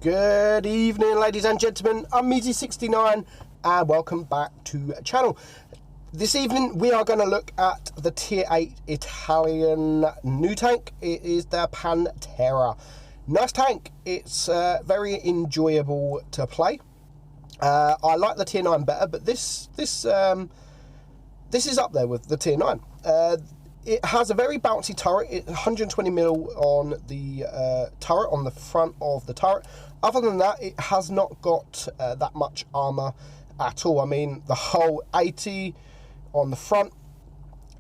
Good evening, ladies and gentlemen. I'm Meadsy69 and welcome back to the channel. This evening we are going to look at the Tier 8 Italian new tank. It is the Pantera. Nice tank. It's very enjoyable to play. I like the Tier 9 better, but this is up there with the Tier 9. It has a very bouncy turret. It's 120mm on the turret, on the front of the turret. Other than that, it has not got that much armour at all. I mean, the whole 80 on the front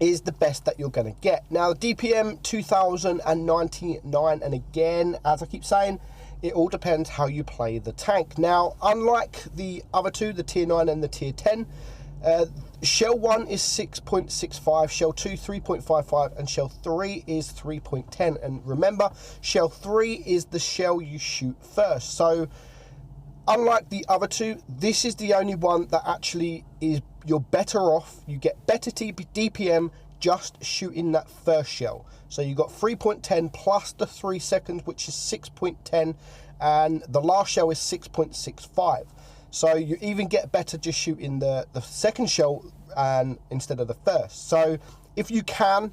is the best that you're going to get. Now, the DPM 2099, and again, as I keep saying, it all depends how you play the tank. Now, unlike the other two, the Tier 9 and the Tier 10, Shell 1 is 6.65, Shell 2 3.55, and Shell 3 is 3.10. And remember, Shell 3 is the shell you shoot first. So, unlike the other two, this is the only one that actually is, you're better off. You get better DPM just shooting that first shell. So you got 3.10 plus the 3 seconds, which is 6.10, and the last shell is 6.65. So you even get better just shooting the second shell instead of the first. So if you can,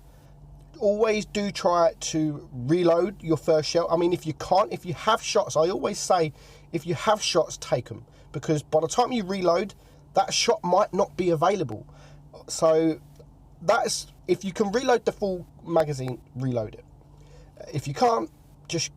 always do try to reload your first shell. I mean, if you can't, if you have shots, I always say, if you have shots, take them. Because by the time you reload, that shot might not be available. So that's, if you can reload the full magazine, reload it. If you can't, just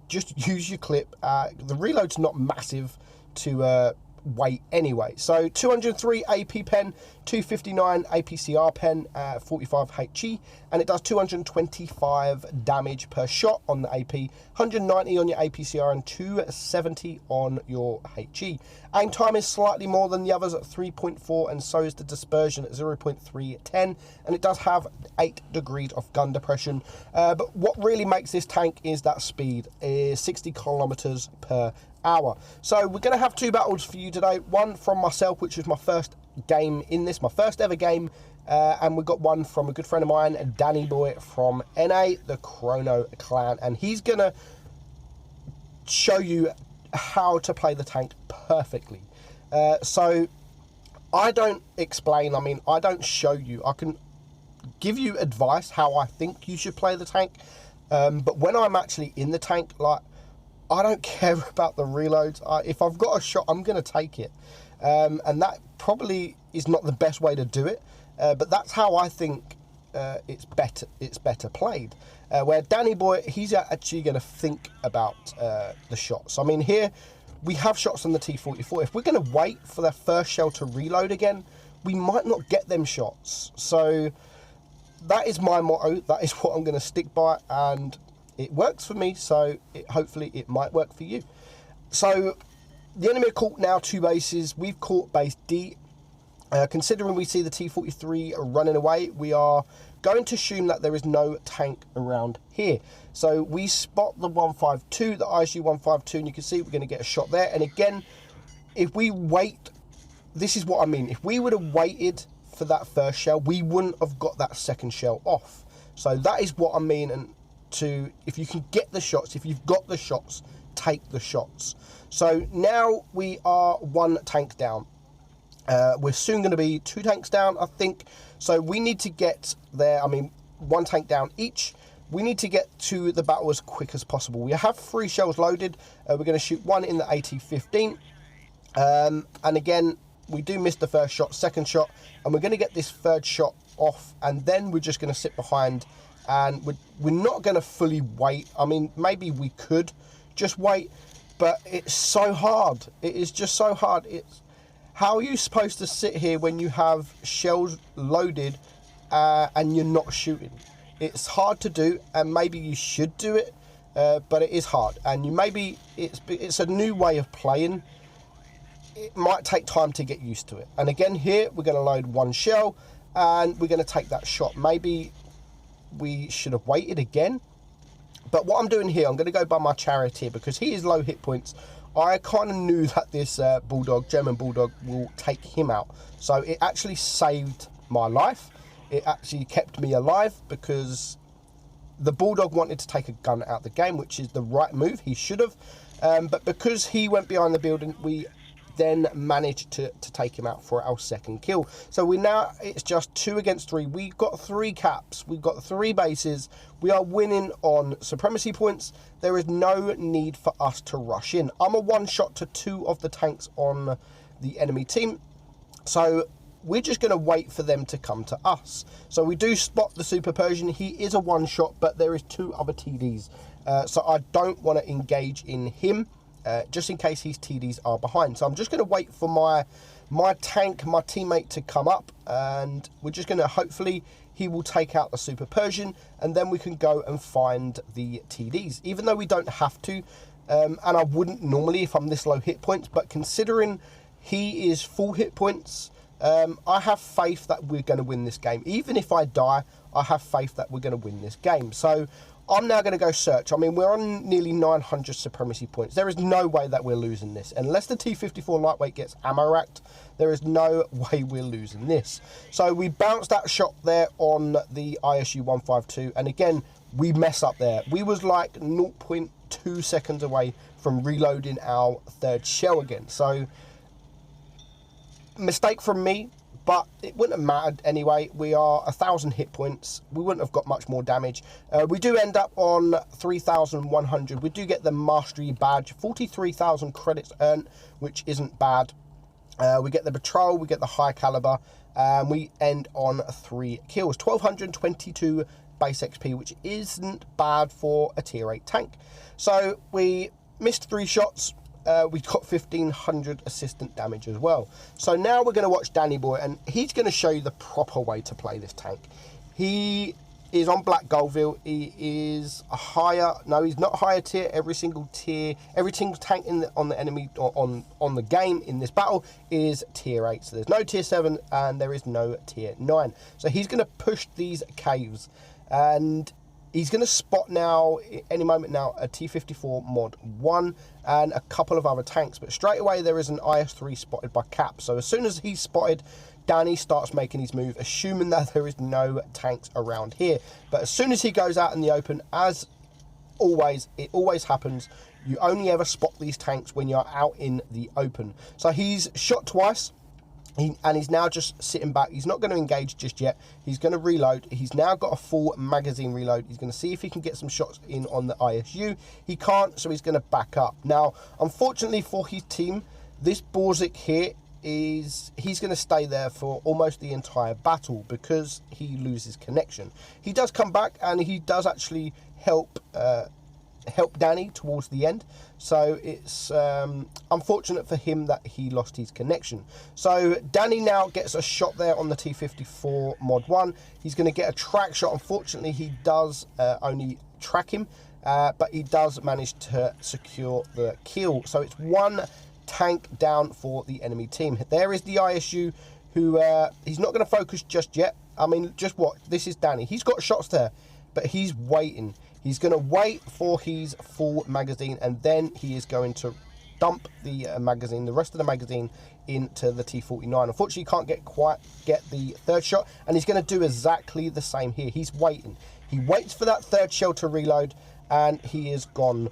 use your clip. The reload's not massive to weight anyway. So 203 AP pen, 259 APCR pen, 45 HE, and it does 225 damage per shot on the AP, 190 on your APCR, and 270 on your HE. Aim time is slightly more than the others at 3.4, and so is the dispersion at 0.310, and it does have 8 degrees of gun depression. But what really makes this tank is that speed, is 60 kilometers per hour. So we're going to have 2 battles for you today. One from myself, which is my first game in this, my first ever game, and we've got one from a good friend of mine, Danny Boy from NA, the Chrono Clan, and he's going to show you how to play the tank perfectly. So I don't explain, I mean, I don't show you. I can give you advice how I think you should play the tank, but when I'm actually in the tank, like, I don't care about the reloads. If I've got a shot, I'm going to take it. And that probably is not the best way to do it. But that's how I think it's better played. Where Danny Boy, he's actually going to think about the shots. I mean, here we have shots on the T44. If we're going to wait for the first shell to reload again, we might not get them shots. So that is my motto. That is what I'm going to stick by. And it works for me, so hopefully it might work for you. So the enemy are caught now 2 bases. We've caught base D. Considering we see the T43 running away, we are going to assume that there is no tank around here. So we spot the 152, the ISU 152, and you can see we're going to get a shot there. And again, if we wait, this is what I mean. If we would have waited for that first shell, we wouldn't have got that second shell off. So that is what I mean. And if you can get the shots, if you've got the shots, take the shots. So now we are 1 tank down. We're soon going to be 2 tanks down, I think. So we need to get there. I mean, 1 tank down each. We need to get to the battle as quick as possible. We have 3 shells loaded. We're going to shoot 1 in the AT-15. And again, we do miss the first shot, second shot, and we're going to get this third shot off. And then we're just going to sit behind. And we're not going to fully wait. I mean, maybe we could just wait, but it's so hard. It is just so hard. How are you supposed to sit here when you have shells loaded and you're not shooting? It's hard to do, and maybe you should do it, but it is hard. And it's a new way of playing. It might take time to get used to it. And again, here we're going to load 1 shell, and we're going to take that shot. Maybe we should have waited again, but what I'm doing here, I'm going to go by my charioteer because he is low hit points. I kind of knew that this German Bulldog will take him out, so it actually saved my life. It actually kept me alive because the Bulldog wanted to take a gun out of the game, which is the right move. He should have, But because he went behind the building, we then managed to take him out for our second kill. So it's just 2 against 3. We've got 3 caps, we've got 3 bases, we are winning on supremacy points. There is no need for us to rush in. I'm a one-shot to 2 of the tanks on the enemy team, so we're just going to wait for them to come to us. So we do spot the Super Persian. He is a one-shot, but there is 2 other TDs, so I don't want to engage in him, just in case his TDs are behind. So I'm just going to wait for my tank, my teammate, to come up, and we're just going to, hopefully he will take out the Super Persian, and then we can go and find the TDs, even though we don't have to, and I wouldn't normally if I'm this low hit points, but considering he is full hit points, I have faith that we're going to win this game. Even if I die, I have faith that we're going to win this game. So I'm now going to go search. I mean, we're on nearly 900 supremacy points. There is no way that we're losing this. Unless the T-54 lightweight gets ammo racked, there is no way we're losing this. So we bounced that shot there on the ISU 152. And again, we mess up there. We was like 0.2 seconds away from reloading our 3rd shell again. So mistake from me, but it wouldn't have mattered anyway. We are 1,000 hit points. We wouldn't have got much more damage. We do end up on 3,100. We do get the mastery badge, 43,000 credits earned, which isn't bad. We get the patrol, we get the high caliber, and we end on 3 kills, 1,222 base XP, which isn't bad for a tier 8 tank. So we missed 3 shots. We got 1,500 assistant damage as well. So now we're going to watch Danny Boy, and he's going to show you the proper way to play this tank. He is on Black Goldville. He is a higher, no, he's not higher tier. Every single tank on the enemy, or on the game in this battle, is tier 8. So there's no tier 7 and there is no tier 9. So he's going to push these caves, and he's going to spot now, any moment now, a T-54 mod 1 and a couple of other tanks. But straight away there is an IS-3 spotted by Cap. So as soon as he's spotted, Danny starts making his move, assuming that there is no tanks around here. But as soon as he goes out in the open, as always, it always happens, you only ever spot these tanks when you're out in the open. So he's shot twice. And he's now just sitting back. He's not going to engage just yet. He's going to reload. He's now got a full magazine reload. He's going to see if he can get some shots in on the ISU. He can't, so he's going to back up. Now, unfortunately for his team, this Borzik here he's going to stay there for almost the entire battle because he loses connection. He does come back, and he does actually help Danny towards the end. So it's unfortunate for him that he lost his connection. So Danny now gets a shot there on the T-54 mod 1. He's going to get a track shot. Unfortunately, he does only track him, but he does manage to secure the kill. So it's 1 tank down for the enemy team. There is the ISU, who he's not going to focus just yet. I mean, just watch. This is Danny. He's got shots there, but he's waiting. He's going to wait for his full magazine, and then he is going to dump the magazine, the rest of the magazine, into the T-49. Unfortunately, he can't quite get the 3rd shot, and he's going to do exactly the same here. He's waiting. He waits for that 3rd shell to reload, and he is gone.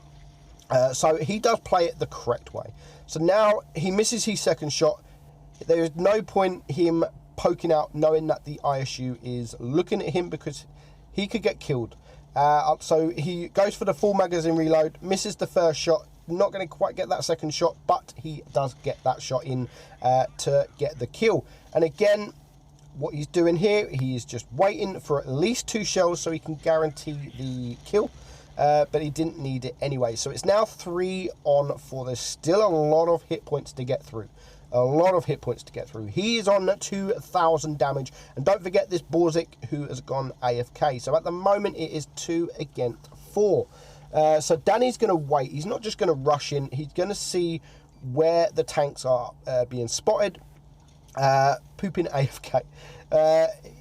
So he does play it the correct way. So now he misses his 2nd shot. There is no point him poking out, knowing that the ISU is looking at him, because he could get killed. So he goes for the full magazine reload, misses the 1st shot, not going to quite get that 2nd shot, but he does get that shot in to get the kill. And again, what he's doing here, he is just waiting for at least 2 shells so he can guarantee the kill, but he didn't need it anyway. So it's now 3 on 4. There's still a lot of hit points to get through. A lot of hit points to get through. He is on 2,000 damage. And don't forget this Borzik, who has gone AFK. So at the moment, it is 2 against 4. So Danny's going to wait. He's not just going to rush in. He's going to see where the tanks are being spotted. Pooping AFK.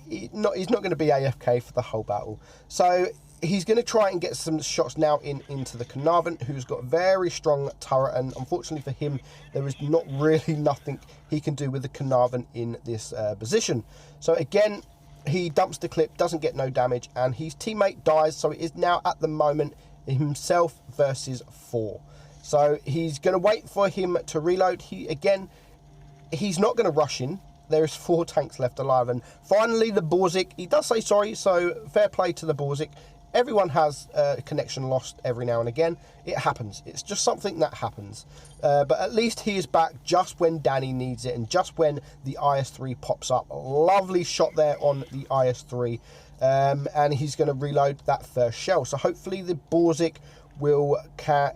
He's not going to be AFK for the whole battle. So he's going to try and get some shots now into the Carnarvon, who's got a very strong turret, and unfortunately for him, there is not really nothing he can do with the Carnarvon in this position. So again, he dumps the clip, doesn't get no damage, and his teammate dies, so it is now at the moment himself versus 4. So he's going to wait for him to reload. He's not going to rush in. There's 4 tanks left alive. And finally, the Borzik, he does say sorry, so fair play to the Borzik. Everyone has a connection lost every now and again. It happens. It's just something that happens. But at least he is back just when Danny needs it and just when the IS-3 pops up. Lovely shot there on the IS-3. And he's going to reload that first shell. So hopefully the Borzik will...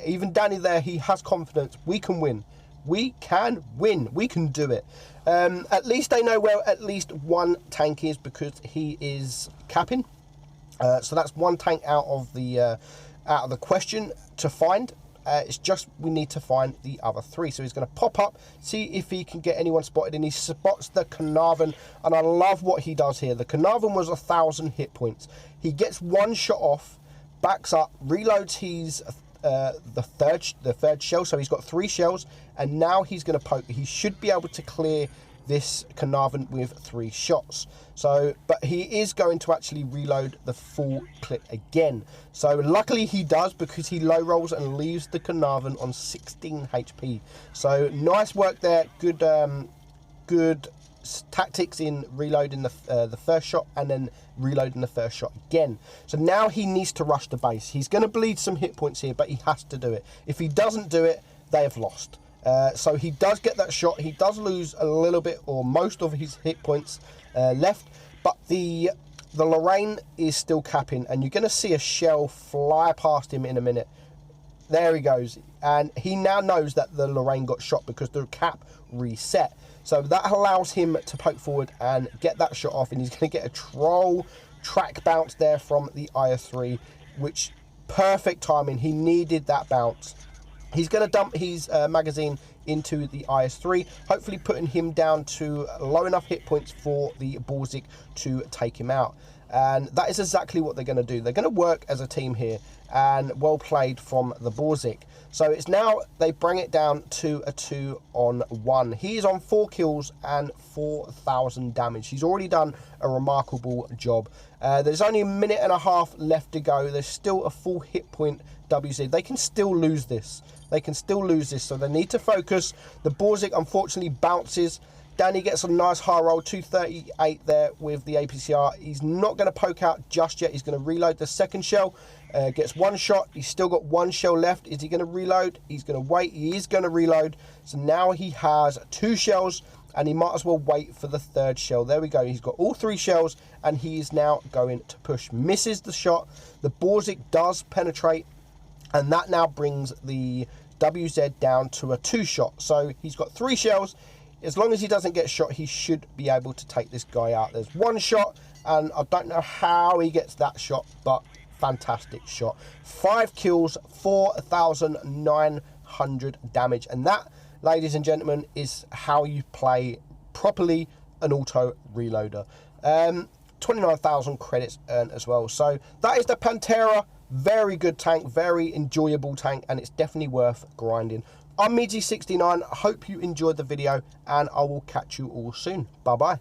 Even Danny there, he has confidence. We can win. We can win. We can do it. At least they know where at least one tank is because he is capping. So that's one tank out of the question to find. It's just we need to find the other 3. So he's going to pop up, see if he can get anyone spotted, and he spots the Carnarvon. And I love what he does here. The Carnarvon was 1,000 hit points. He gets one shot off, backs up, reloads his the third shell. So he's got 3 shells, and now he's going to poke. He should be able to clear this Carnarvon with 3 shots. So, but he is going to actually reload the full clip again. So luckily he does, because he low rolls and leaves the Carnarvon on 16 HP. So nice work there. Good tactics in reloading the first shot and then reloading the first shot again. So now he needs to rush the base. He's going to bleed some hit points here, but he has to do it. If he doesn't do it, they have lost. So he does get that shot. He does lose a little bit or most of his hit points left, but the Lorraine is still capping, and you're going to see a shell fly past him in a minute. There he goes, and he now knows that the Lorraine got shot because the cap reset. So that allows him to poke forward and get that shot off, and he's going to get a troll track bounce there from the IS-3, which perfect timing. He needed that bounce. He's going to dump his magazine into the IS-3, hopefully putting him down to low enough hit points for the Borzik to take him out. And that is exactly what they're going to do. They're going to work as a team here, and well played from the Borzik. So it's now, they bring it down to a 2-on-1. He is on 4 kills and 4,000 damage. He's already done a remarkable job. There's only a minute and a half left to go. There's still a full hit point WZ. They can still lose this. They can still lose this, so they need to focus. The Borzik unfortunately bounces. Danny gets a nice high roll, 238 there with the APCR. He's not going to poke out just yet. He's going to reload the second shell. Gets 1 shot. He's still got 1 shell left. Is he going to reload? He's going to wait. He is going to reload. So now he has 2 shells, and he might as well wait for the 3rd shell. There we go. He's got all 3 shells, and he is now going to push. Misses the shot. The Borzik does penetrate, and that now brings the WZ down to a 2 shot. So he's got 3 shells. As long as he doesn't get shot, he should be able to take this guy out. There's 1 shot, and I don't know how he gets that shot, but fantastic shot. 5 kills, 4,900 damage. And that, ladies and gentlemen, is how you play properly an auto reloader. 29,000 credits earned as well. So that is the Pantera. Very good tank, very enjoyable tank, and it's definitely worth grinding. I'm Meadsy69. I hope you enjoyed the video, and I will catch you all soon. Bye bye.